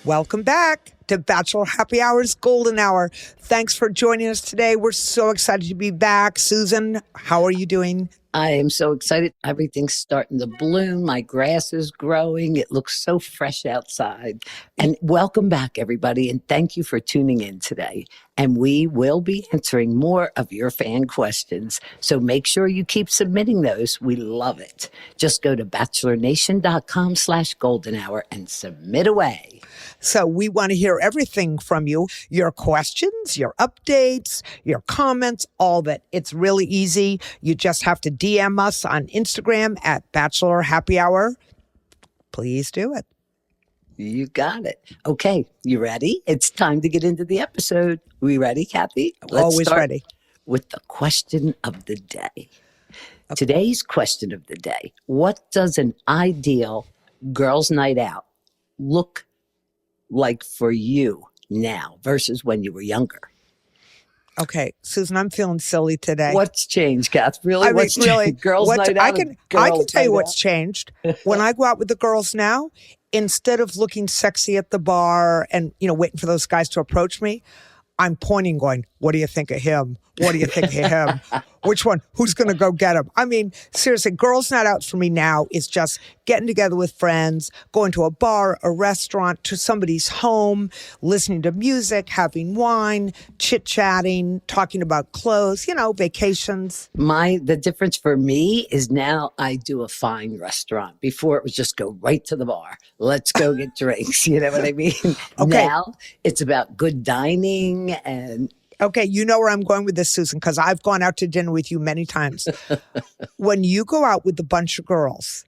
Welcome back to Bachelor Happy Hour's Golden Hour. Thanks for joining us today. We're so excited to be back. Susan, how are you doing? I am so excited. Everything's starting to bloom. My grass is growing. It looks so fresh outside. And welcome back, everybody. And thank you for tuning in today. And we will be answering more of your fan questions. So make sure you keep submitting those. We love it. Just go to bachelornation.com/golden hour and submit away. So we want to hear everything from you, your questions, your updates, your comments, all of it. It's really easy. You just have to DM us on Instagram at Bachelor Happy Hour. Please do it. You got it. Okay, you ready? It's time to get into the episode. We ready, Kathy? Always ready. With the question of the day. Okay. Today's question of the day. What does an ideal girls' night out look like for you now versus when you were younger? Okay, Susan, I'm feeling silly today. What's changed, Kath? Really? What's changed? Girls' night out. I can tell you what's changed. When I go out with the girls now, instead of looking sexy at the bar and, waiting for those guys to approach me, I'm pointing going, what do you think of him? What do you think of him? Which one? Who's going to go get him? I mean, seriously, girls' night out for me now is just getting together with friends, going to a bar, a restaurant, to somebody's home, listening to music, having wine, chit-chatting, talking about clothes, vacations. The difference for me is now I do a fine restaurant. Before it was just go right to the bar. Let's go get drinks. You know what I mean? Okay. Now it's about good dining and... Okay, you know where I'm going with this, Susan, because I've gone out to dinner with you many times. When you go out with a bunch of girls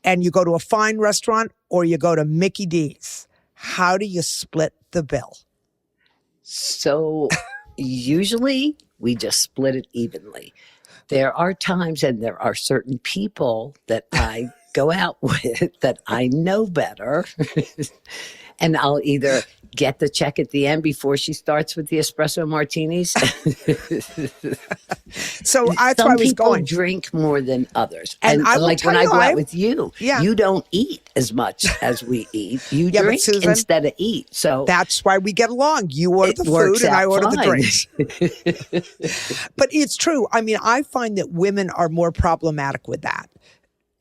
and you go to a fine restaurant or you go to Mickey D's, how do you split the bill? So usually we just split it evenly. There are times and there are certain people that I go out with that I know better. And I'll either get the check at the end before she starts with the espresso martinis. So that's why I was going. Some people drink more than others. And I like when I go out with you, yeah. You don't eat as much as we eat. You drink Susan, instead of eat. So that's why we get along. You order the food and I order the drinks. But it's true. I mean, I find that women are more problematic with that.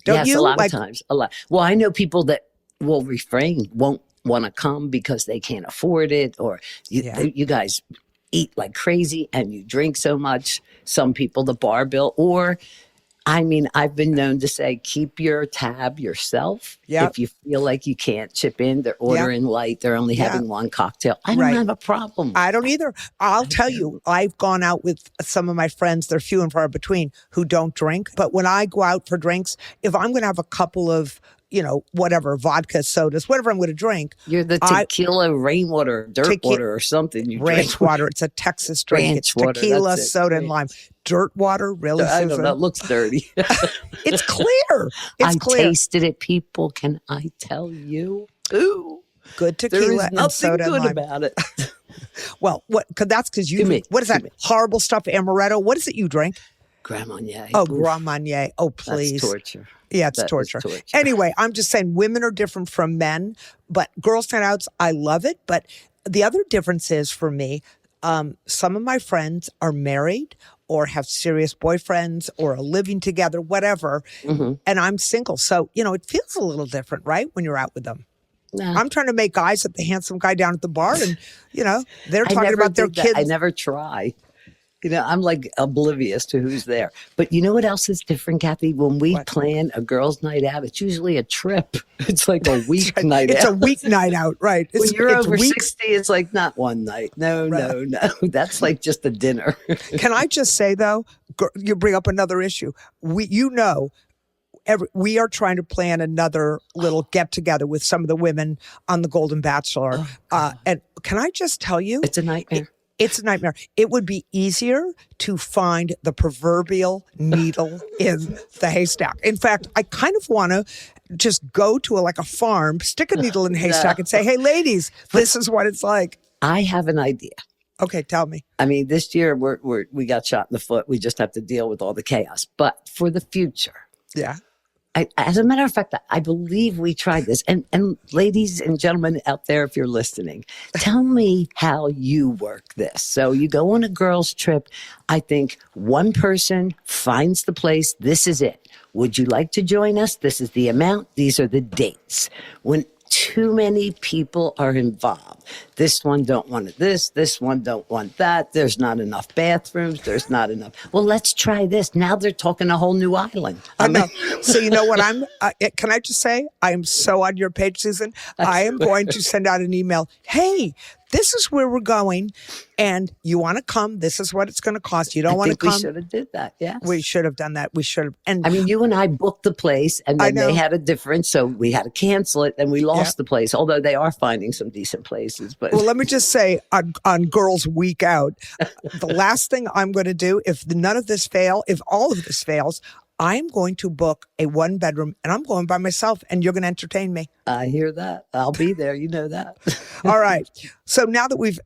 Don't you? A lot of times. A lot. Well, I know people that will refrain, won't want to come because they can't afford it, or you guys eat like crazy and you drink so much. Some people, the bar bill, or I've been known to say, keep your tab yourself. Yep. If you feel like you can't chip in, they're ordering light, they're only having one cocktail. I don't have a problem. I don't either. I'll tell you, I've gone out with some of my friends, they're few and far between, who don't drink. But when I go out for drinks, if I'm going to have a couple of whatever, vodka, sodas, whatever I'm going to drink. You're the tequila rainwater, dirt water or something. You ranch water. It's a Texas drink. It's tequila, soda, and lime. Dirt water? Really, I Susan? don't know. It looks dirty. It's clear. I tasted it, people. Can I tell you? Ooh. Good tequila and soda and lime. There is nothing good about it. Well, that's because you drink. What is that? Horrible stuff, amaretto. What is it you drink? Grand Marnier. Oh, Grand Marnier. Oh, please. That's torture. Yeah, it's torture. Anyway, I'm just saying women are different from men, but girls' night outs, I love it. But the other difference is for me, some of my friends are married or have serious boyfriends or are living together, whatever, and I'm single. So, it feels a little different, right, when you're out with them. Nah. I'm trying to make eyes at the handsome guy down at the bar and, they're talking about their kids. I never try. I'm like oblivious to who's there. But you know what else is different, Kathy? When we plan a girls' night out, it's usually a trip. It's like a week night out. It's a week night out, right. When you're over 60, it's like not one night. No. That's like just a dinner. Can I just say, though, you bring up another issue. We are trying to plan another little get-together with some of the women on The Golden Bachelor. And can I just tell you? It's a nightmare. It's a nightmare. It would be easier to find the proverbial needle in the haystack. In fact, I kind of want to just go to a farm, stick a needle in the haystack and say, hey, ladies, this is what it's like. I have an idea. Okay, tell me. This year we got shot in the foot. We just have to deal with all the chaos. But for the future, As a matter of fact, I believe we tried this. And ladies and gentlemen out there, if you're listening, tell me how you work this. So you go on a girls' trip. I think one person finds the place. This is it. Would you like to join us? This is the amount. These are the dates. When too many people are involved. This one don't want this one don't want that. There's not enough bathrooms. There's not enough. Well, let's try this. Now they're talking a whole new island. I know. So you know what can I just say, I am so on your page, Susan. I am going to send out an email. Hey, this is where we're going, and you want to come. This is what it's going to cost. You don't want to come. We should have did that. Yes, we should have done that. We should have. And I mean, you and I booked the place, and then they had a difference, so we had to cancel it, and we lost the place. Although they are finding some decent places, but well, let me just say, on Girls Week Out, the last thing I'm going to do, if none of this if all of this fails, I'm going to book a 1-bedroom, and I'm going by myself, and you're going to entertain me. I hear that. I'll be there. You know that. All right. So now that we've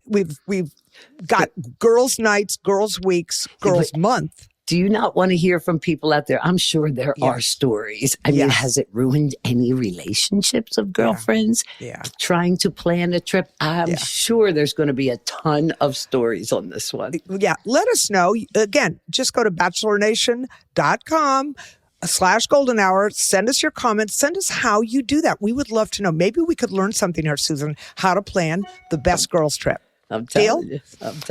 got girls' nights, girls' weeks, girls' month. Do you not want to hear from people out there? I'm sure there are stories. I mean, has it ruined any relationships of girlfriends? Yeah. Trying to plan a trip? I'm sure there's going to be a ton of stories on this one. Yeah. Let us know. Again, just go to bachelornation.com/golden hour. Send us your comments. Send us how you do that. We would love to know. Maybe we could learn something here, Susan, how to plan the best girls trip. I'm telling you.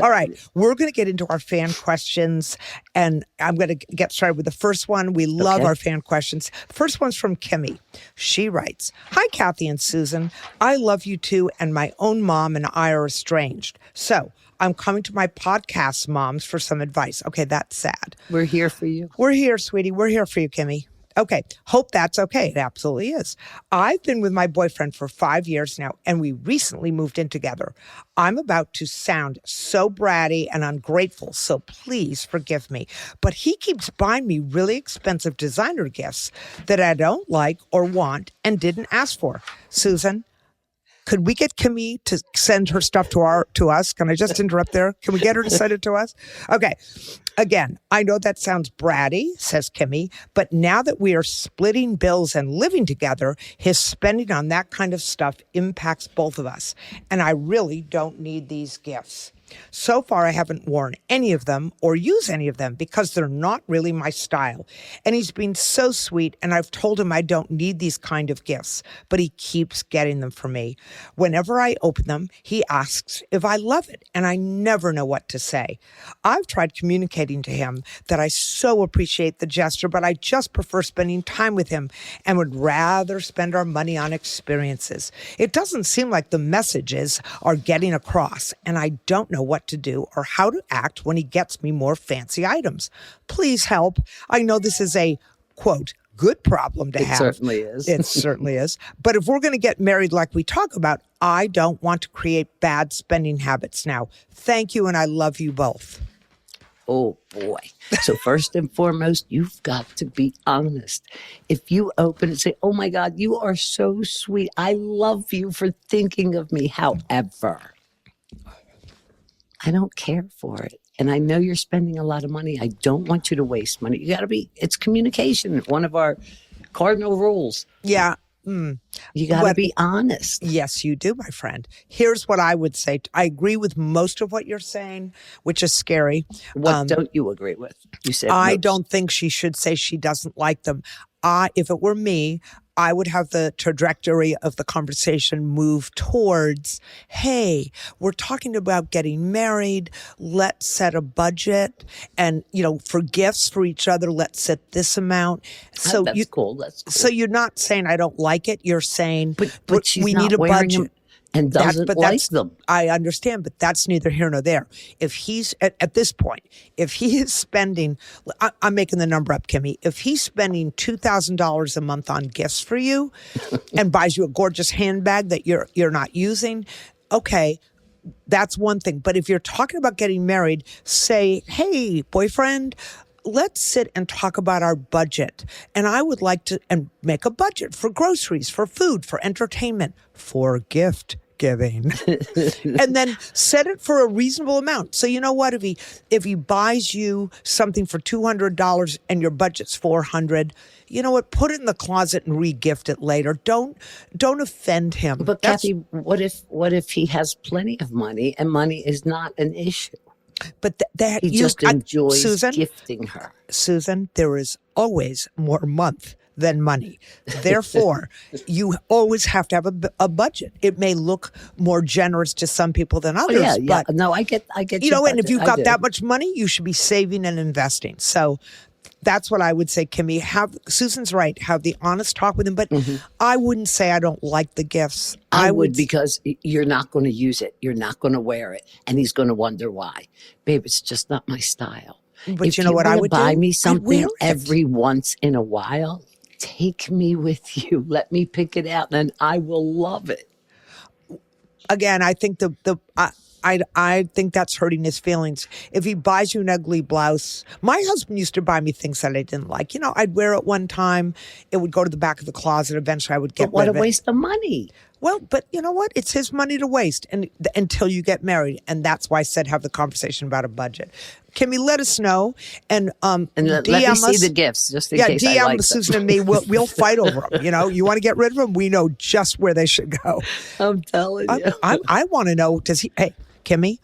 All right. We're going to get into our fan questions, and I'm going to get started with the first one. We love our fan questions. First one's from Kimmy. She writes, "Hi, Kathy and Susan. I love you too, and my own mom and I are estranged. So I'm coming to my podcast moms for some advice." Okay, that's sad. We're here for you. We're here, sweetie. We're here for you, Kimmy. Okay. Hope that's okay. It absolutely is. I've been with my boyfriend for 5 years now, and we recently moved in together. I'm about to sound so bratty and ungrateful, so please forgive me. But he keeps buying me really expensive designer gifts that I don't like or want and didn't ask for. Susan, could we get Kimmy to send her stuff to us? Can I just interrupt there? Can we get her to send it to us? Okay. Again, I know that sounds bratty, says Kimmy, but now that we are splitting bills and living together, his spending on that kind of stuff impacts both of us. And I really don't need these gifts. So far, I haven't worn any of them or used any of them because they're not really my style. And he's been so sweet, and I've told him I don't need these kind of gifts, but he keeps getting them for me. Whenever I open them, he asks if I love it, and I never know what to say. I've tried communicating to him that I so appreciate the gesture, but I just prefer spending time with him and would rather spend our money on experiences. It doesn't seem like the messages are getting across, and I don't know what to do or how to act when he gets me more fancy items. Please help. I know this is a, quote, good problem to have. It certainly is. It certainly is. But if we're going to get married like we talk about, I don't want to create bad spending habits now. Thank you, and I love you both. Oh, boy. So first and foremost, you've got to be honest. If you open and say, oh, my God, you are so sweet. I love you for thinking of me. However, I don't care for it. And I know you're spending a lot of money. I don't want you to waste money. You got to it's communication. One of our cardinal rules. Yeah. You got to be honest. Yes, you do, my friend. Here's what I would say. I agree with most of what you're saying, which is scary. What don't you agree with? You said I most. don't think she should say she doesn't like them. If it were me, I would have the trajectory of the conversation move towards, hey, we're talking about getting married. Let's set a budget. And, for gifts for each other, let's set this amount. So that's cool. That's cool. So you're not saying I don't like it. You're saying but she's we not need a wearing budget. Them and doesn't like them. I understand, but that's neither here nor there. If he's, at this point, if he is spending, I'm making the number up, Kimmy, if he's spending $2,000 a month on gifts for you and buys you a gorgeous handbag that you're not using, okay, that's one thing. But if you're talking about getting married, say, hey, boyfriend, let's sit and talk about our budget. And I would like to make a budget for groceries, for food, for entertainment, for gift giving. And then set it for a reasonable amount. So you know what? If he buys you something for $200 and your budget's $400, you know what? Put it in the closet and re-gift it later. Don't offend him. But Kathy, what if he has plenty of money and money is not an issue? But that He just enjoys Susan, gifting her. Susan, there is always more month than money. Therefore, you always have to have a budget. It may look more generous to some people than others. Yeah. But, No, I get. you know, and if you've got do. that much money, you should be saving and investing. So that's what I would say, Kimmy. Susan's right. Have the honest talk with him. But I wouldn't say I don't like the gifts. I would, because you're not going to use it. You're not going to wear it. And he's going to wonder why. Babe, it's just not my style. But if you know what I would buy do? me I'd something wear it. every once in a while, take me with you. Let me pick it out and I will love it. Again, I think I think that's hurting his feelings. If he buys you an ugly blouse, my husband used to buy me things that I didn't like. You know, I'd wear it one time, it would go to the back of the closet. Eventually, I would get But what rid a of it. waste of money. Well, but you know what? It's his money to waste, and until you get married, and that's why I said have the conversation about a budget. Kimmy, let us know, and And let DM me see us. the gifts, just in Yeah, case I DM like them. Susan and me. We'll fight over them. You know, you want to get rid of them? We know just where they should go. I'm telling you. I want to know. Does he? Hey, Kimmy,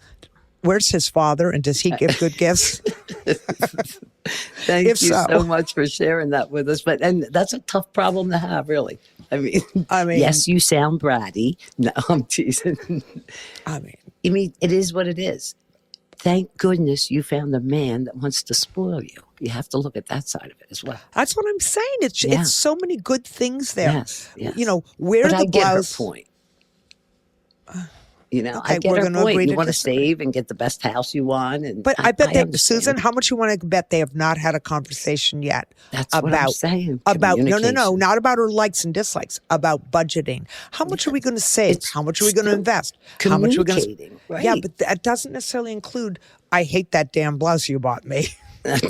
where's his father, and does he give good gifts? Thank If you so. so much for sharing that with us. And that's a tough problem to have, really. I mean, yes, you sound bratty. No, I'm teasing. I mean, it is what it is. Thank goodness you found a man that wants to spoil you. You have to look at that side of it as well. that's what I'm saying. It's Yeah. it's so many good things there. Yes. You know, wear But the I get her blouse. point. You know, Okay, I get we're her gonna agree point. to You want to disagree. save and get the best house you want. And But I bet that, understand. Susan, how much you want to bet they have not had a conversation yet That's about what I'm saying. about no, Communication. not about her likes and dislikes, about budgeting. How much are we going to save? It's How much are we going to still invest? How much are we going to? communicating, Yeah, right. but that doesn't necessarily include. I hate that damn blouse you bought me.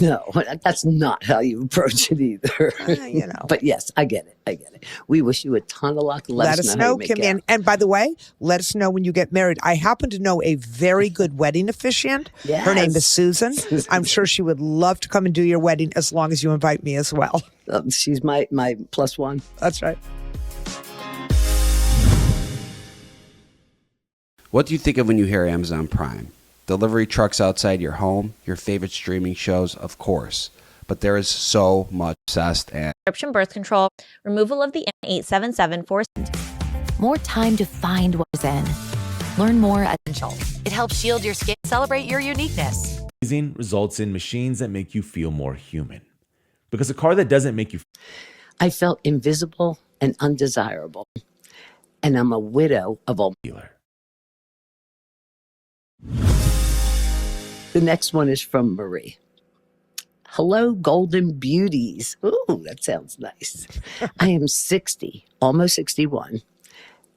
No, that's not how you approach it either. You know. But yes, I get it. We wish you a ton of luck. Let us know, how you make Kim. out. And by the way, let us know when you get married. I happen to know a very good wedding officiant. Her name is Yes. Susan. I'm sure she would love to come and do your wedding as long as you invite me as well. She's my plus one. That's right. What do you think of when you hear Amazon Prime? Delivery trucks outside your home, your favorite streaming shows, of course. But there is so much obsessed and prescription birth control, removal of the 877 force. More time to find what's in. Learn more at Essential. It helps shield your skin, celebrate your uniqueness. Amazing results in machines that make you feel more human. Because a car that doesn't make you I felt invisible and undesirable. And I'm a widow of all. feel. The next one is from Marie. Hello, golden beauties. Ooh, that sounds nice. I am 60, almost 61,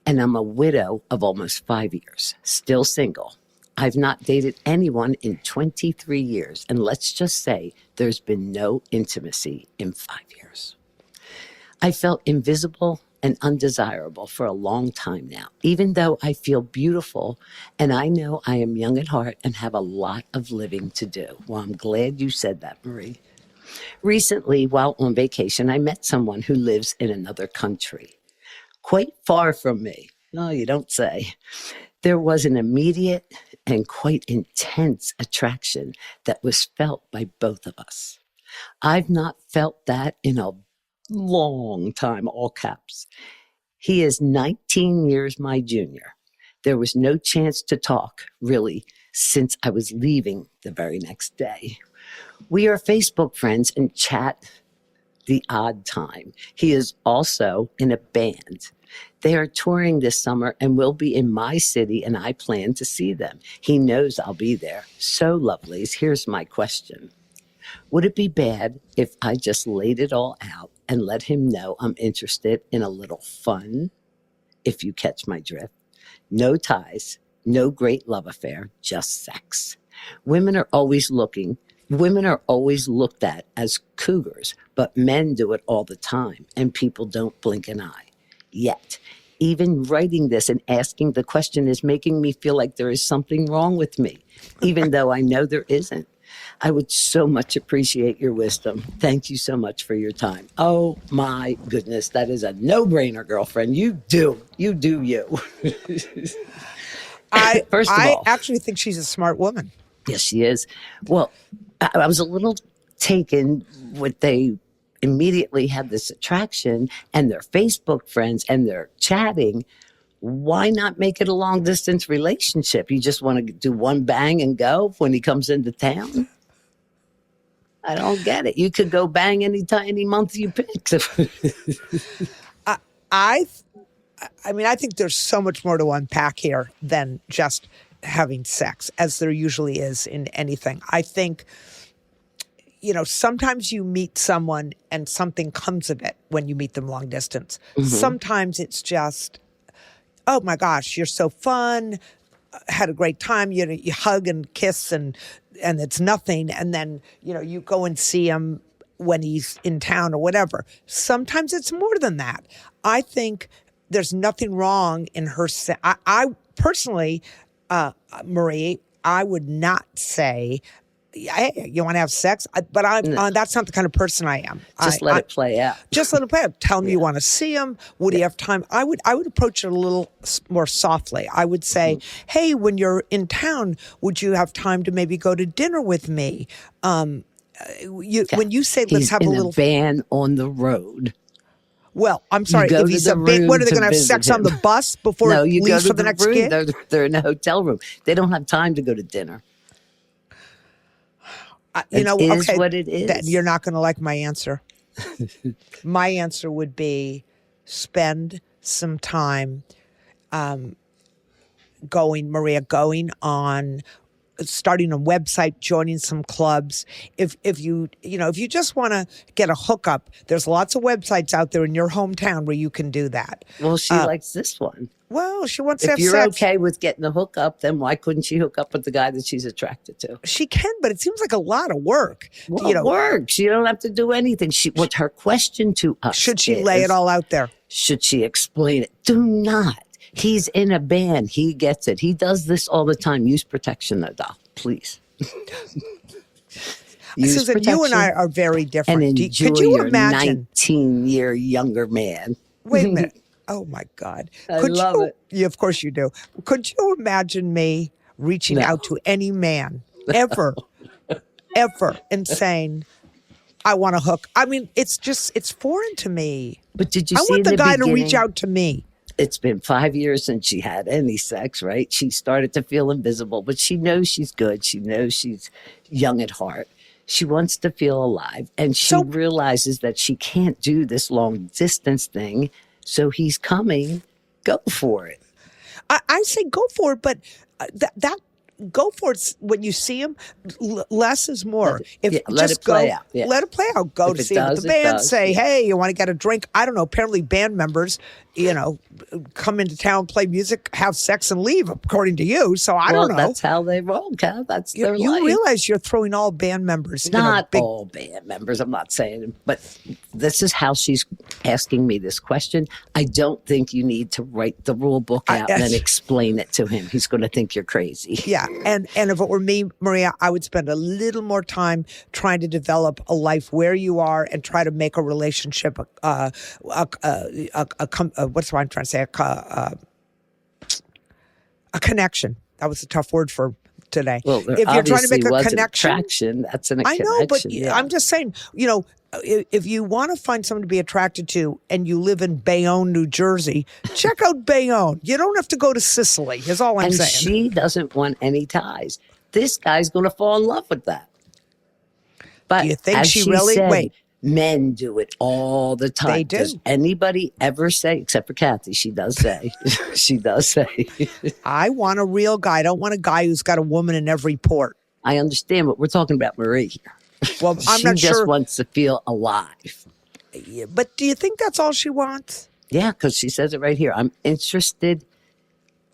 and I'm a widow of almost 5 years, still single. I've not dated anyone in 23 years, and let's just say there's been no intimacy in 5 years. I felt invisible and undesirable for a long time now, even though I feel beautiful and I know I am young at heart and have a lot of living to do. Well, I'm glad you said that, Marie. Recently, while on vacation, I met someone who lives in another country, quite far from me. No, you don't say. There was an immediate and quite intense attraction that was felt by both of us. I've not felt that in a long time, all caps. He is 19 years my junior. There was no chance to talk, really, since I was leaving the very next day. We are Facebook friends and chat the odd time. He is also in a band. They are touring this summer and will be in my city, and I plan to see them. He knows I'll be there. So, lovelies, here's my question. Would it be bad if I just laid it all out and let him know I'm interested in a little fun, if you catch my drift? No ties, no great love affair, just sex. Women are always looked at as cougars, but men do it all the time, and people don't blink an eye. Yet, even writing this and asking the question is making me feel like there is something wrong with me, even though I know there isn't. I would so much appreciate your wisdom. Thank you so much for your time. Oh my goodness, that is a no-brainer, girlfriend. You do you. First of I all, actually think she's a smart woman. yes, she is. Well, I was a little taken with they immediately had this attraction and they're Facebook friends and they're chatting. Why not make it a long distance relationship? You just want to do one bang and go when he comes into town? I don't get it. You could go bang any month you pick. I mean, I think there's so much more to unpack here than just having sex, as there usually is in anything. I think, sometimes you meet someone and something comes of it when you meet them long distance. Sometimes it's just, oh my gosh, you're so fun, had a great time. You hug and kiss and it's nothing. And then, you go and see him when he's in town or whatever. Sometimes it's more than that. I think there's nothing wrong in her. I personally, Marie, I would not say, hey, you want to have sex? But that's not the kind of person I am. Just let it play out. Just let him play out. Tell him you want to see him. Would he have time? I would approach it a little more softly. I would say, hey, when you're in town, would you have time to maybe go to dinner with me? When you say let's He's have a in little a van on the road. Well, I'm sorry. go If to he's the a big, room what are they to going to have visit sex on him. the bus before No, it you go leaves to for the the next room. gig? They're in a hotel room. They don't have time to go to dinner. Okay, what it is. then you're not going to like my answer. My answer would be spend some time going on starting a website, joining some clubs. If you just want to get a hookup, there's lots of websites out there in your hometown where you can do that. Well, she likes this one. Well, she wants to If have you're sex. okay with getting a hookup, then why couldn't she hook up with the guy that she's attracted to? She can, but it seems like a lot of work. Well, it works. You don't have to do anything. What her question to us Should she lay it all out there? Should she explain it? Do not. He's in a band. He gets it. He does this all the time. Use protection, though, doll. Please. Use Susan, you and I are very different. and enjoy Could you your imagine? 19-year younger man. Wait a minute. Oh my God. I love it. Yeah, of course you do. Could you imagine me reaching out to any man ever, and saying, I want to hook? I mean, it's foreign to me. But did you I see want in the guy to reach beginning- out to me. It's been 5 years since she had any sex, right? She started to feel invisible, but she knows she's good. She knows she's young at heart. She wants to feel alive. And she realizes that she can't do this long distance thing. So he's coming. Go for it. I say go for it, but that go for it when you see him. Less is more. Let it play out. Yeah. Let it play out. Go If to it see him at does, the it band. does, Say, yeah. hey, you want to get a drink? I don't know. Apparently, band members, come into town, play music, have sex, and leave. According to you, so I don't know. That's how they roll, Kat. That's their You life. realize you're throwing all band members. Not all band members, I'm not saying, but this is how she's asking me this question. I don't think you need to write the rule book out and then explain it to him. He's going to think you're crazy. Yeah, and if it were me, Maria, I would spend a little more time trying to develop a life where you are and try to make a relationship. What's what I'm trying to say? A connection. That was a tough word for today. Well, there if you're trying to obviously make a was an connection, attraction. That's an I connection. know, but yeah. I'm just saying, if you want to find someone to be attracted to and you live in Bayonne, New Jersey, check out Bayonne. You don't have to go to Sicily, is all I'm and saying. she doesn't want any ties. This guy's going to fall in love with that. But Do you think as she really- said, wait. Men do it all the time. They do. Does anybody ever say, except for Kathy, she does say, she does say. I want a real guy. I don't want a guy who's got a woman in every port. I understand, but we're talking about Marie here. Well, I'm she not just sure. wants to feel alive. But do you think that's all she wants? Yeah, because she says it right here. I'm interested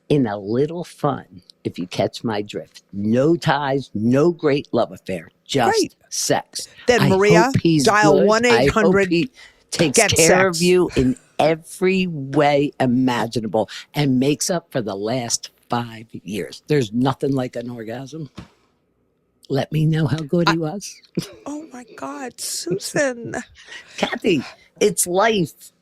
in a little fun, if you catch my drift. No ties, no great love affair, just Great. sex. Then, I Maria, hope he's dial good. 1-800 I hope he takes get care sex. of you in every way imaginable and makes up for the last 5 years. There's nothing like an orgasm. Let me know how good he was. Oh my God, Susan. Kathy, it's life.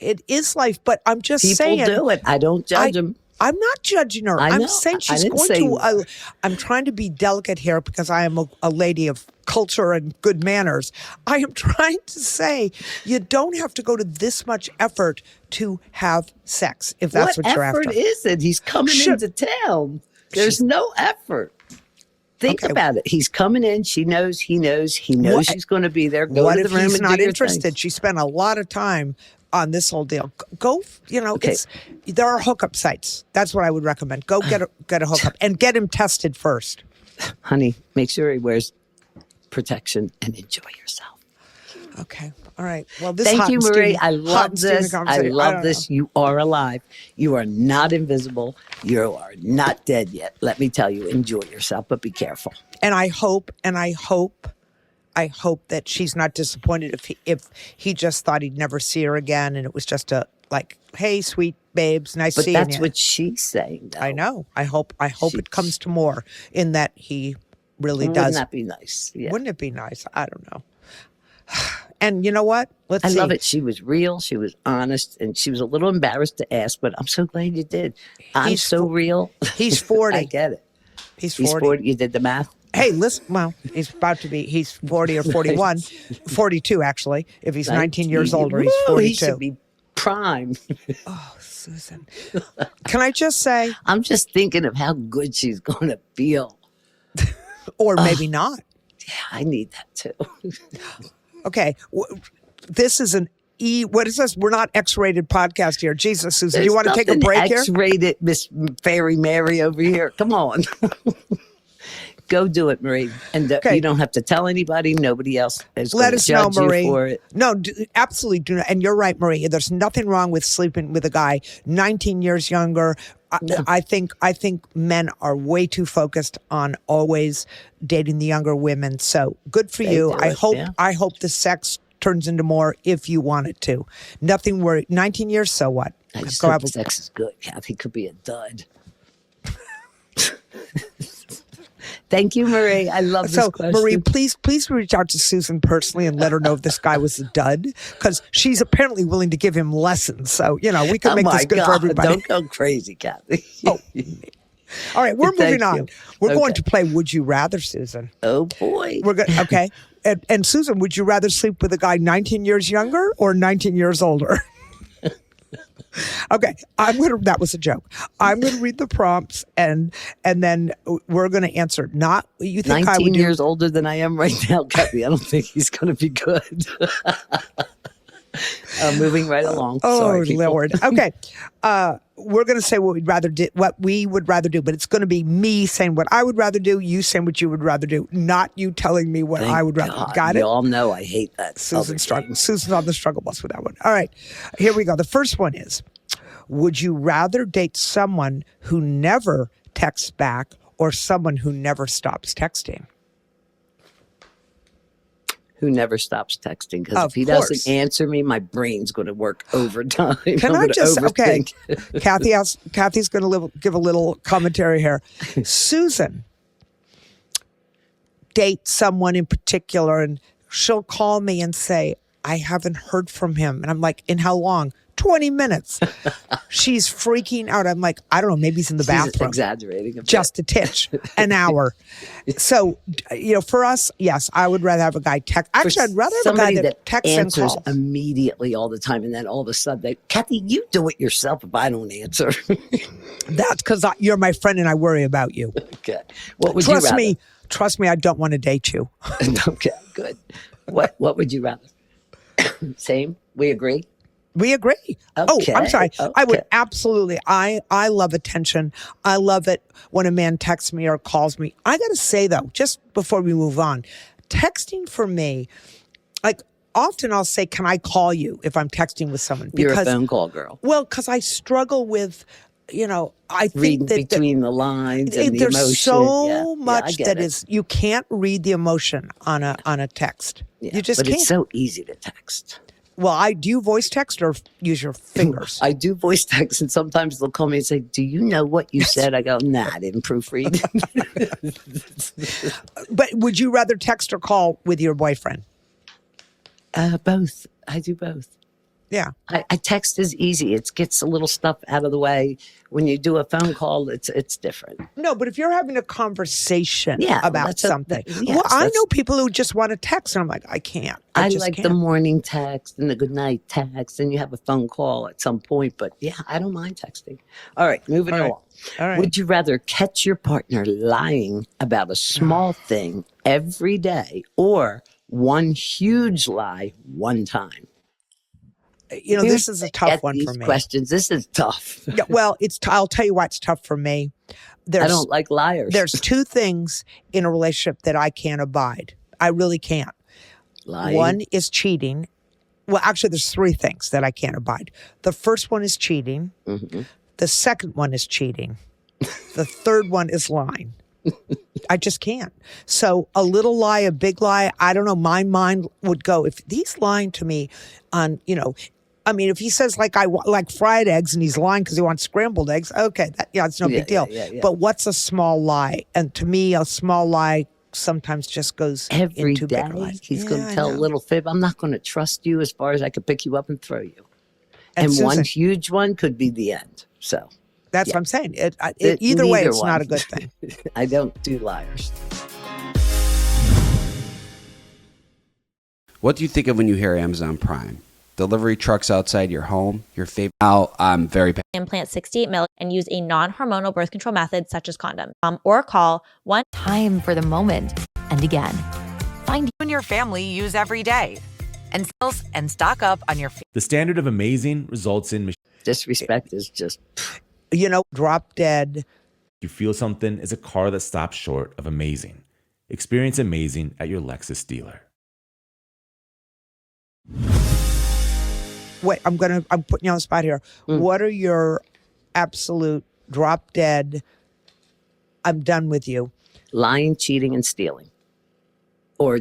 It is life, but I'm just People saying. do it. I don't judge them. I'm not judging her. I know. I'm saying I she's didn't going say to. I'm trying to be delicate here because I am a lady of culture and good manners. I am trying to say you don't have to go to this much effort to have sex if that's what you're after. What effort is it? He's coming into town. There's no effort. Think about it. He's coming in. She knows. He knows. He knows she's going to be there. Go what to if the room he's and not do your interested? thing. She spent a lot of time on this whole deal. Go, there are hookup sites. That's what I would recommend. Go get a hookup and get him tested first. Honey, make sure he wears protection and enjoy yourself. Okay. All right. Well, this Thank you, Marie. I hot love and steamy this. I conversation. love don't this. know. You are alive. You are not invisible. You are not dead yet. Let me tell you, enjoy yourself, but be careful. And I hope that she's not disappointed if he just thought he'd never see her again, and it was just a like, hey, sweet babes, nice But seeing you. that's what she's saying, though. I know. I hope it comes to more in that he really does. Wouldn't that be nice? Yeah. Wouldn't it be nice? I don't know. And you know what? I love it. She was real. She was honest, and she was a little embarrassed to ask, but I'm so glad you did. I'm so real. He's 40. I get it. He's 40. He's 40. You did the math. Hey, listen, well, he's 40 or 41, 42 actually. If he's 19 years older, he's 42. He should be prime. Oh, Susan. Can I just say? I'm just thinking of how good she's going to feel. Or maybe not. Yeah, I need that too. Okay. This is what is this? We're not X-rated podcast here. Jesus, Susan, do you want to take a break here? X-rated Miss Fairy Mary over here. Come on. Go do it, Marie. And you don't have to tell anybody. Nobody else is going to judge you for it. No, absolutely do not. And you're right, Marie. There's nothing wrong with sleeping with a guy 19 years younger. No. I think men are way too focused on always dating the younger women. So good for you. I hope the sex turns into more if you want it to. Nothing worry. 19 years, so what? I just hope sex is good. Kathy could be a dud. Thank you, Marie. I love this question. Marie, please reach out to Susan personally and let her know if this guy was a dud, because she's apparently willing to give him lessons. So, we can make this good for everybody. Don't go crazy, Kathy. All right, we're moving on. We're going to play Would You Rather, Susan. Oh, boy. We're good. Okay. And Susan, would you rather sleep with a guy 19 years younger or 19 years older? Okay, that was a joke. I'm gonna read the prompts and then we're gonna answer. Not you think 19 I would years older than I am right now, Kathy. I don't think he's gonna be good. Moving right along. Oh, sorry, people. Lord. Okay. We're going to say what we would rather do, but it's going to be me saying what I would rather do, you saying what you would rather do, not you telling me what I would rather. Got it? You all know I hate that. Susan's on the struggle bus with that one. All right. Here we go. The first one is, would you rather date someone who never texts back or someone who never stops texting? Who never stops texting, because if he doesn't answer me, my brain's going to work overtime. Can I just Kathy's going to give a little commentary here. Susan dates someone in particular, and she'll call me and say, "I haven't heard from him," and I'm like, "In how long?" 20 minutes. She's freaking out. I'm like, I don't know, maybe he's in the bathroom. Exaggerating a bit. Just a titch. An hour. So, for us, yes, I would rather have a guy text. Actually, I'd rather have a guy that texts and calls. Immediately all the time, and then all of a sudden, Kathy, you do it yourself if I don't answer. That's because you're my friend and I worry about you. Okay. What would you rather? Trust me, I don't want to date you. Okay, good. What would you rather? Same? We agree? We agree. Okay. Oh, I'm sorry. Okay. I would absolutely. I love attention. I love it when a man texts me or calls me. I got to say, though, just before we move on, texting for me, like often I'll say, can I call you if I'm texting with someone? Because, you're a phone call girl. Well, because I struggle with, I think reading that between the lines and the there's emotion. So much that is, you can't read the emotion on a text. Yeah, you just can't. But it's so easy to text. Well, do you voice text or use your fingers? I do voice text, and sometimes they'll call me and say, "Do you know what you said?" I go, "Nah, I didn't proofread." But would you rather text or call with your boyfriend? Both. I do both. Yeah. I text is easy. It gets a little stuff out of the way. When you do a phone call, it's different. No, but if you're having a conversation Yeah, about that's something, yes, well, I that's- know people who just want to text, and I'm like, I can't. I just like can't. the morning text and the good night text, and you have a phone call at some point. But yeah, I don't mind texting. All right, moving All right. along. All right. Would you rather catch your partner lying about a small thing every day, or one huge lie one time? You know, this is a tough Get one these for me. Questions. This is tough. Yeah, well, I'll tell you why it's tough for me. I don't like liars. There's two things in a relationship that I can't abide. I really can't. lying. One is cheating. Well, actually, there's three things that I can't abide. The first one is cheating. Mm-hmm. The second one is cheating. The third one is lying. I just can't. So a little lie, a big lie, I don't know. My mind would go, if he's lying to me on, I mean, if he says like I like fried eggs and he's lying because he wants scrambled eggs, okay, it's no big deal. Yeah. But what's a small lie? And to me, a small lie sometimes just goes Every into day, bigger lies. he's Yeah, going I to tell a know. little fib. I'm not going to trust you as far as I could pick you up and throw you. And one Susan, huge one could be the end. So that's yeah. what I'm saying. Either way, Neither it's one. not a good thing. I don't do liars. What do you think of when you hear Amazon Prime? Delivery trucks outside your home, your favorite. Now, I'm very Implant 68 mil and use a non-hormonal birth control method such as condom. Or call 1. Time for the moment. And again, find you and your family use every day. And sales and stock up on your The standard of amazing results in Disrespect is just Drop dead. you feel something is a car that stops short of amazing. Experience amazing at your Lexus dealer. Wait, I'm putting you on the spot here. What are your absolute drop dead? I'm done with you. lying, cheating, and stealing, or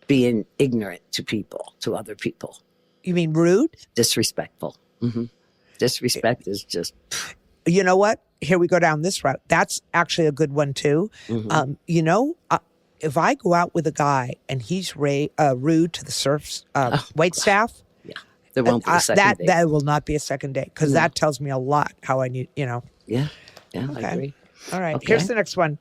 being ignorant to people, to other people. You mean rude? Disrespectful. Mm-hmm. Disrespect is just You know what? Here we go down this route. That's actually a good one too. If I go out with a guy and he's rude to the wait staff, there won't be a second date. that will not be a second date because that tells me a lot how I need. Yeah, Okay. I agree. All right. Okay. Here's the next one.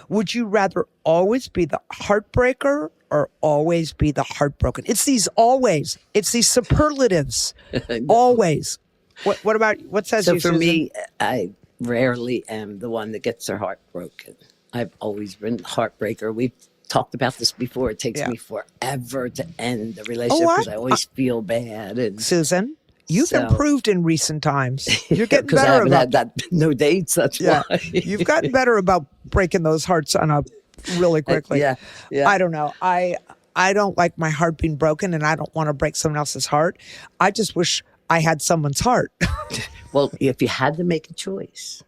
Would you rather always be the heartbreaker or always be the heartbroken? It's these always. It's these superlatives. Always. What about what says So you, for Susan? me, I rarely am the one that gets their heart broken. I've always been the heartbreaker. We've talked about this before. It takes Yeah. me forever to end the relationship because I always feel bad. And Susan, you've So- improved in recent times. You're getting because I better haven't about had that no dates. That's Yeah, why. you've gotten better about breaking those hearts on up really quickly. Yeah. I don't know. I don't like my heart being broken, and I don't want to break someone else's heart. I just wish I had someone's heart. Well, if you had to make a choice,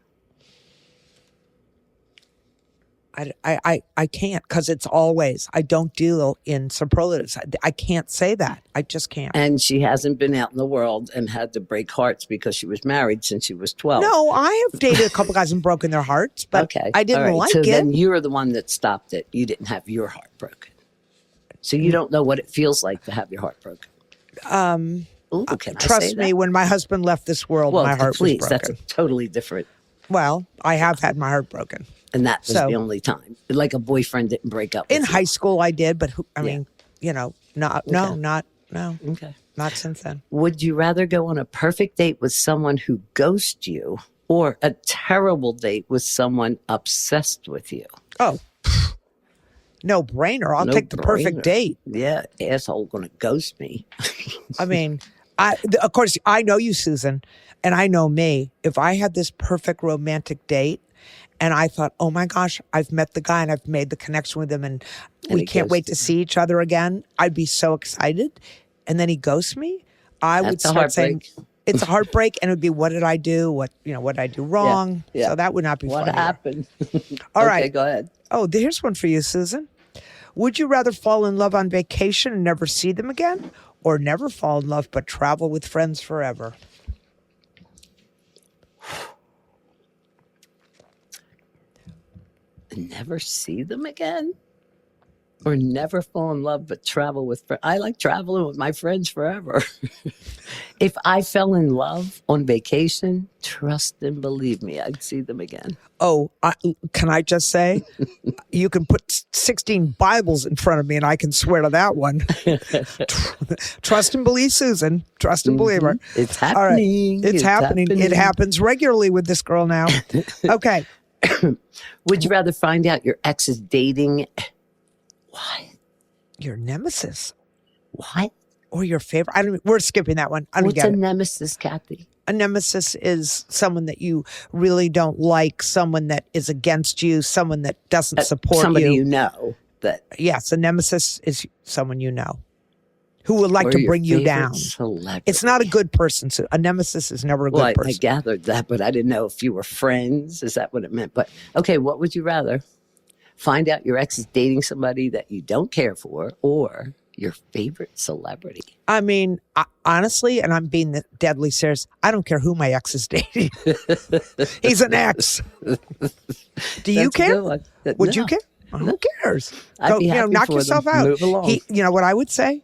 I can't because it's always. I don't deal in superlatives. I can't say that. I just can't. and she hasn't been out in the world and had to break hearts because she was married since she was 12. No, I have dated a couple guys and broken their hearts, but Okay. I didn't All right. like so it. then you're the one that stopped it. You didn't have your heart broken. So you don't know what it feels like to have your heart broken. Ooh, can I say Trust me, that? when my husband left this world, Well, my heart please, was that's broken. a totally different. Well, I have had my heart broken. And that was So- the only time. Like a boyfriend didn't break up. In with you. high school, I did, but I Yeah. mean, not Okay. not since then. Would you rather go on a perfect date with someone who ghosts you or a terrible date with someone obsessed with you? Oh, no brainer. I'll No take the perfect brainer. date. Yeah, asshole gonna ghost me. I mean, of course, I know you, Susan, and I know me. If I had this perfect romantic date and I thought, oh my gosh, I've met the guy and I've made the connection with him and we he can't wait to ghosted. see each other again, I'd be so excited. And then he ghosts me, I would That's a start saying, heartbreak. it's a heartbreak, and it would be, what did I do? What did I do wrong? yeah. So that would not be What fun. either. happened? All Okay, right. go ahead. Oh, here's one for you, Susan. Would you rather fall in love on vacation and never see them again, or never fall in love but travel with friends forever? Never see them again? Or never fall in love but travel with friends? I like traveling with my friends forever. If I fell in love on vacation, trust and believe me, I'd see them again. Oh, can I just say, you can put 16 Bibles in front of me and I can swear to that one. Trust and believe Susan. Trust and believe her. It's All right. happening. It's happening. It happens regularly with this girl now. Okay. Would you rather find out your ex is dating what? Your nemesis What? or your favorite. We're skipping that one. I don't What's get a it. nemesis, Kathy? A nemesis is someone that you really don't like, someone that is against you, someone that doesn't support Somebody you. you know that. Yes, a nemesis is someone you know who would like or to your bring you favorite down. Celebrity. It's not a good person. So a nemesis is never a good Well, I person. gathered that, but I didn't know if you were friends. Is that what it meant? But okay, what would you rather? Find out your ex is dating somebody that you don't care for, or your favorite celebrity? I mean, honestly, and I'm being deadly serious, I don't care who my ex is dating. He's an ex. Do you That's a care? good one. Would you No. care? Who cares? I'd be happy knock for yourself them. out. Move along. You know what I would say?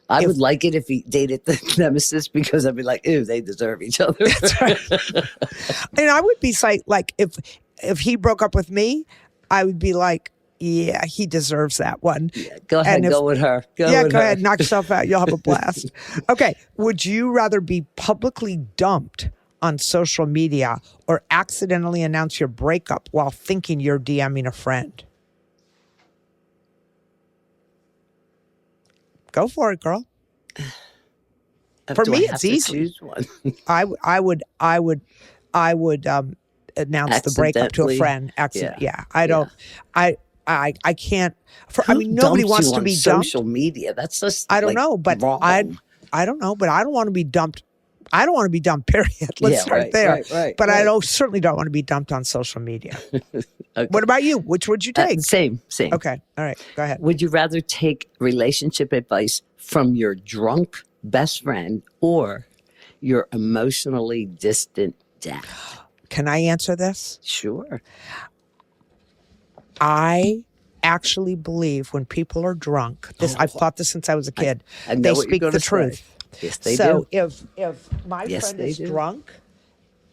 I would like it if he dated the nemesis, because I'd be like, ew, they deserve each other. And I would be like if he broke up with me, I would be like, yeah, he deserves that one. Go ahead, And go with her. Go with her. ahead, knock yourself out. You'll have a blast. Okay. Would you rather be publicly dumped on social media or accidentally announce your breakup while thinking you're DMing a friend? Go for it, girl. For Do me, I it's have to easy. choose one? I would announce the breakup to a Accidentally. friend. Accident. Yeah. Yeah. I don't. I can't. I Who mean, nobody dumps wants you to on be dumped. social media. That's just I don't like, know, but wrong. I don't know, but I don't want to be dumped. I don't want to be dumped. Period. Let's Yeah, start right, there. right, but I right. certainly don't want to be dumped on social media. Okay. What about you? Which would you take? Same. Okay. All right. Go ahead. Would you rather take relationship advice from your drunk best friend or your emotionally distant dad? Can I answer this? Sure. I actually believe when people are drunk, I've thought this since I was a kid. I know they what you're speak gonna the say. truth. Yes, they so do. if my Yes, friend they is do. drunk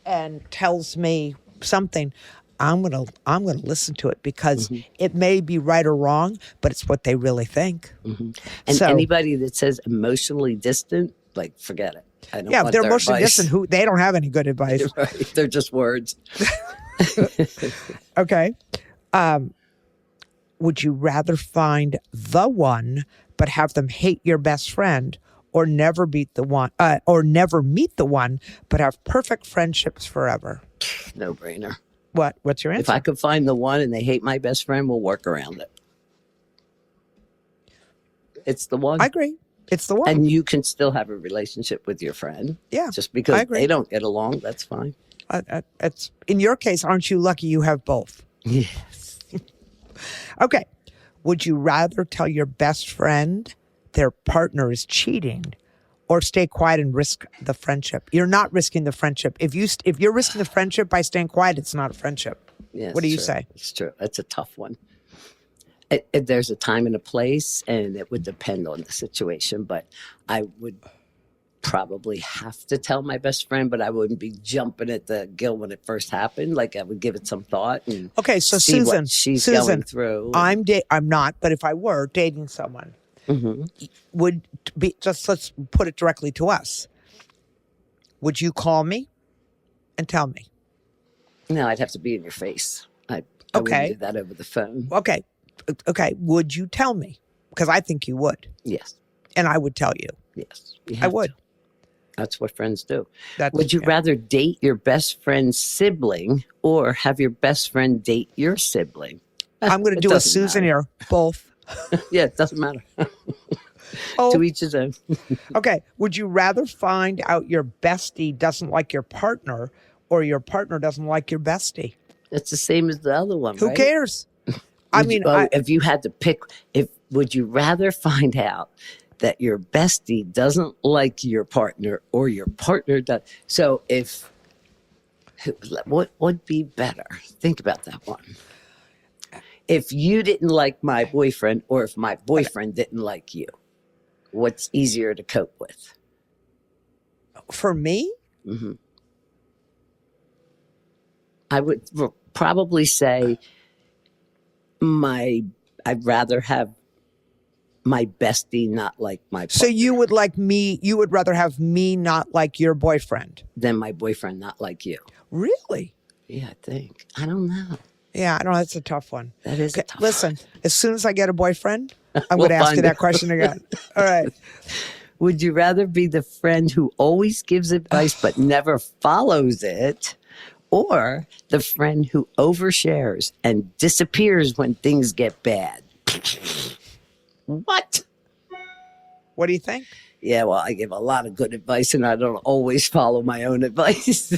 and tells me something, I'm gonna listen to it because Mm-hmm. it may be right or wrong, but it's what they really think. And So- anybody that says emotionally distant, like, forget it. I don't Yeah, if want they're their emotionally advice. distant, they don't have any good advice. Right. They're just words. Okay. Would you rather find the one but have them hate your best friend, or never meet the one, but have perfect friendships forever? No brainer. What's your If answer? I could find the one and they hate my best friend, we'll work around it. It's the one. I agree. It's the one. And you can still have a relationship with your friend. Yeah, Just I because agree. they don't get along, that's fine. It's in your case. Aren't you lucky you have both? Yes. Okay. Would you rather tell your best friend their partner is cheating, or stay quiet and risk the friendship? You're not risking the friendship. If you're risking the friendship by staying quiet, it's not a friendship. Yeah, What do you it's say? It's true. That's a tough one. There's a time and a place, and it would depend on the situation. But I would probably have to tell my best friend, but I wouldn't be jumping at the gill when it first happened. Like, I would give it some thought and Okay, so see what Susan, she's Susan, going through. I'm not, but if I were dating someone, would be let's put it directly to us. Would you call me and tell me? No, I'd have to be in your face. I Okay. wouldn't do that over the phone. Okay. Would you tell me? Because I think you would, Yes. and I would tell you. Yes. You I have would. to. That's what friends do. That's, Would you yeah. rather date your best friend's sibling or have your best friend date your sibling? I'm going to It do a doesn't Susan matter. here. Both. Yeah, it doesn't matter. Oh, To each his own. okay. Would you rather find out your bestie doesn't like your partner, or your partner doesn't like your bestie? It's the same as the other one. Who right? cares? I Would mean, you- if you had to pick, would you rather find out that your bestie doesn't like your partner or your partner does. So what would be better? Think about that one. If you didn't like my boyfriend or if my boyfriend didn't like you, what's easier to cope with? For me, I would probably say I'd rather have my bestie not like my partner so you would rather have me not like your boyfriend. than my boyfriend not like you. Really? Yeah, I think. I don't know. Yeah, I don't know. That's a tough one. That is a Okay, tough listen, as soon as I get a boyfriend, I'm We'll going to ask find you that out. question again. All right. Would you rather be the friend who always gives advice but never follows it, or the friend who overshares and disappears when things get bad? What? What do you think? Yeah, well, I give a lot of good advice and I don't always follow my own advice.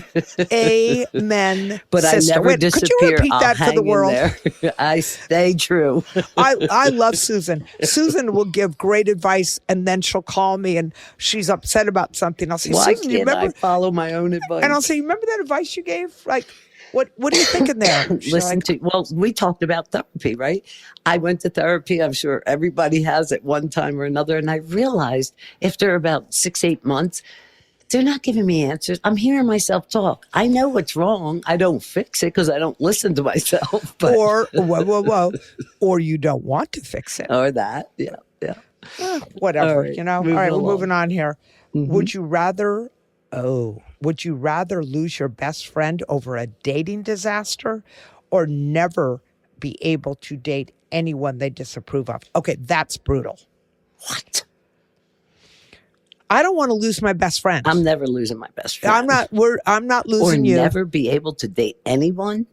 Amen. But sister. I never Wait, disappear. Could you repeat I'll that for hang the in world? there. I stay true. I love Susan. Susan will give great advice and then she'll call me and she's upset about something. I'll say, Why Susan, you can't I remember? follow my own advice? And I'll say, you remember that advice you gave? Like, what are you thinking there? She's Listen like, well, we talked about therapy, right? I went to therapy. I'm sure everybody has at one time or another. And I realized after about 6-8 months, they're not giving me answers. I'm hearing myself talk. I know what's wrong. I don't fix it because I don't listen to myself. But, or whoa, or you don't want to fix it. or that. Yeah. Yeah. Whatever, All right, you know. All moving right, we're along. moving on here. Would you rather lose your best friend over a dating disaster or never be able to date anyone they disapprove of? Okay, that's brutal. What? I don't want to lose my best friend. I'm never losing my best friend. I'm not Or losing you. never be able to date anyone.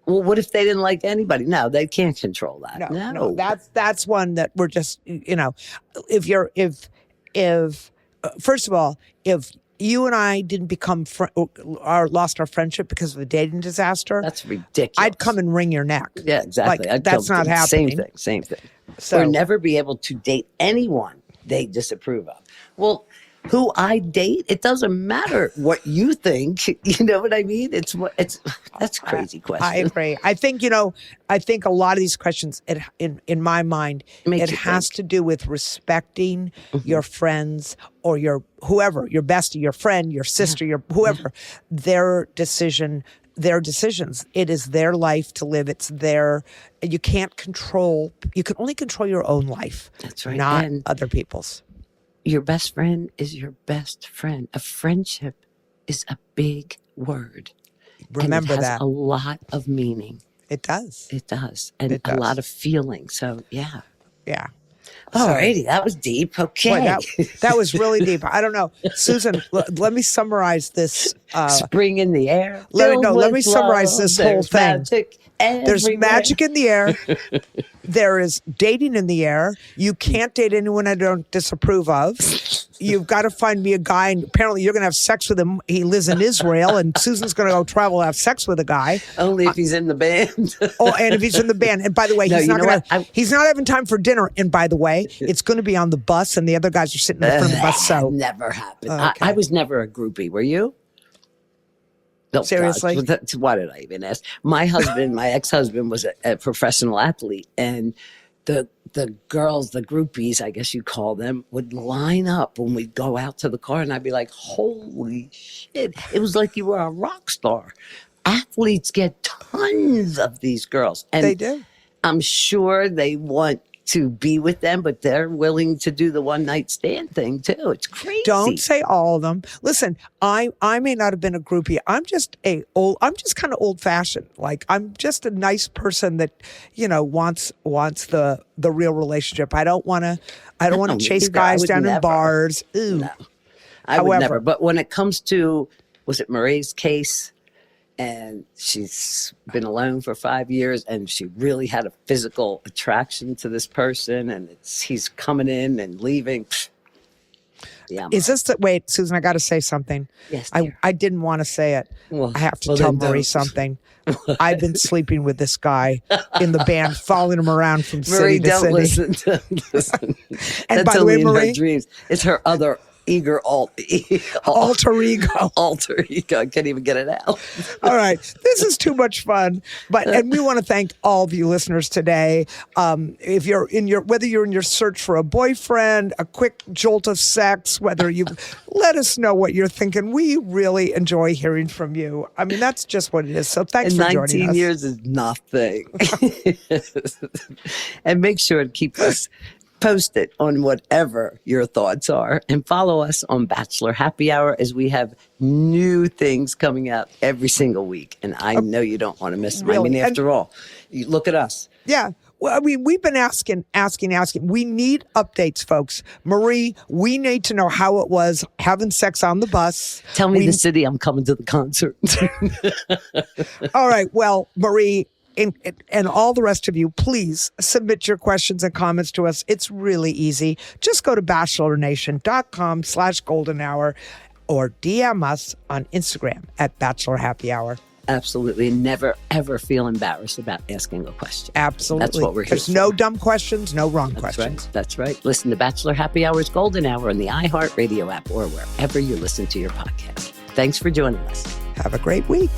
Well, what if they didn't like anybody? No, they can't control that. No, that's one that we're just, you know, first of all, if you and I didn't become lost our friendship because of a dating disaster, That's ridiculous. I'd come and wring your neck. Yeah, exactly. Like, that's not happening. Same thing. So- Or never be able to date anyone they disapprove of. Well, who I date, it doesn't matter what you think. You know what I mean? That's a crazy question. I agree. I think a lot of these questions, in my mind, Makes it you has think. to do with respecting your friends or your whoever, your bestie, your friend, your sister, your whoever, their decisions. It is their life to live. You can only control your own life. That's right. Not And other people's. your best friend is your best friend. A friendship is a big word. Remember and it has that. a lot of meaning. It does. It does. And It a does. lot of feeling. So, yeah. Yeah. Alrighty, that was deep. Okay. Boy, that was really deep. I don't know. Susan, let me summarize this. Spring in the air. Let filled me with summarize love. this whole There's thing. Magic There's everywhere. magic in the air. There is dating in the air. You can't date anyone I don't disapprove of. You've got to find me a guy, and apparently you're going to have sex with him. He lives in Israel, and Susan's going to go travel and have sex with a guy. Only if he's in the band. Oh, and if he's in the band, and by the way, No, he's you not know going what? to. He's not having time for dinner. And by the way, it's going to be on the bus, and the other guys are sitting in front of the bus. So Never happened. Okay. I was never a groupie. Were you? Oh, Seriously? God. Why did I even ask? My husband, my ex-husband, was a professional athlete, and the girls, the groupies, I guess you call them, would line up when we'd go out to the car, and I'd be like, "Holy shit!" It was like you were a rock star. Athletes get tons of these girls, and they do. I'm sure they want to be with them, but they're willing to do the one night stand thing too. It's crazy. Don't say all of them. Listen, I may not have been a groupie. I'm just kind of old fashioned. Like, I'm just a nice person that, wants the real relationship. I don't want to chase either. guys I would down in never. bars. Ooh. No, I would However- never. But when it comes to, was it Marie's case? And she's been alone for 5 years, and she really had a physical attraction to this person, and he's coming in and leaving. Yeah. Is this the wait, Susan? I got to say something. Yes, I dear. I didn't want to say it. Well, I have to well, tell then Marie don't. something. I've been sleeping with this guy in the band, following him around from Marie, city to don't city. listen to listen. And That's by the way, only in Marie, her dreams. It's her other eager alter ego. alter ego. I can't even get it out. All right, this is too much fun. And we want to thank all of you listeners today. If you're whether you're in your search for a boyfriend, a quick jolt of sex, whether you let us know what you're thinking. We really enjoy hearing from you. I mean, that's just what it is. So thanks And for joining 19 us. years is nothing. And make sure to keep us posted on whatever your thoughts are, and follow us on Bachelor Happy Hour as we have new things coming out every single week. And I know you don't want to miss them. I Really? mean, And- after all, you look at us. Yeah. Well, I mean, we've been asking. We need updates, folks. Marie, we need to know how it was having sex on the bus. Tell me We- the city, I'm coming to the concert. All right. Well, Marie, and all the rest of you, please submit your questions and comments to us. It's really easy. Just go to bachelornation.com/golden hour or DM us on Instagram at Bachelor Happy Hour. Absolutely. Never, ever feel embarrassed about asking a question. Absolutely. That's what we're here There's for. no dumb questions, no wrong That's questions. right. That's right. Listen to Bachelor Happy Hour's Golden Hour on the iHeartRadio app or wherever you listen to your podcast. Thanks for joining us. Have a great week.